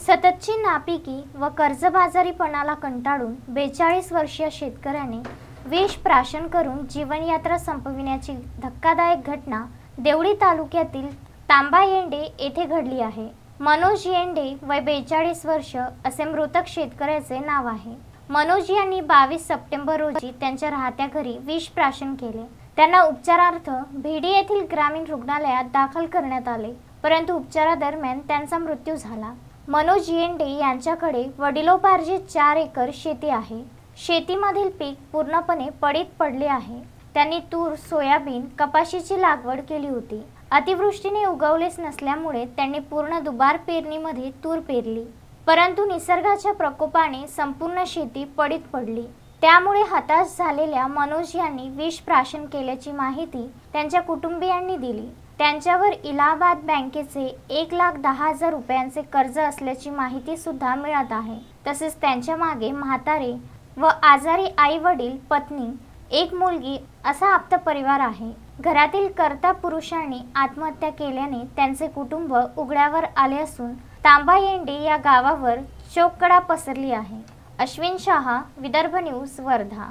सततची नापिकी व कर्जबाजारीपणाला कंटाळून 42 वर्षीय शेतकऱ्याने विष प्राशन करून जीवनयात्रा संपविण्याची धक्कादायक घटना देवळी तालुक्यातील तांबायेंडे येथे घडली आहे। मनोज येंडे वय 42 वर्ष असे मृतक शेतकऱ्याचे नाव आहे। मनोज यांनी 22 सप्टेंबर रोजी त्यांच्या राहत्या घरी विष प्राशन केले। त्यांना उपचारार्थ भिडी येथील ग्रामीण रुग्णालयात दाखल करण्यात आले, परंतु उपचारादरम्यान त्यांचा मृत्यू झाला। मनोज येंडे यांच्याकडे वडिलोपार्जित 4 एकर शेती आहे। शेतीमधील पीक पूर्णपणे पडीत पडले आहे। त्यांनी तूर, सोयाबीन, कपाशीची लागवड केली होती। अतिवृष्टीने उगवलेच नसल्यामुळे त्यांनी पूर्ण दुबार पेरणीमध्ये तूर पेरली, परंतु निसर्गाच्या प्रकोपाने संपूर्ण शेती पडीत पडली। त्यामुळे हताश झालेल्या मनोज यांनी विष प्राशन केल्याची माहिती त्यांच्या कुटुंबियांनी दिली। त्यांच्यावर इलाहाबाद बँकेचे 1,10,000 रुपयांचे कर्ज असल्याची माहिती सुद्धा मिळत आहे। तसेच त्यांच्या मागे म्हातारे व आजारी आई वडील, पत्नी, एक मुलगी असा आप्त परिवार आहे। घरातील कर्ता पुरुषांनी आत्महत्या केल्याने त्यांचे कुटुंब उघड्यावर आले असून तांबायेंडे या गावावर शोककळा पसरली आहे। अश्विन शाह, विदर्भ न्यूज, वर्धा।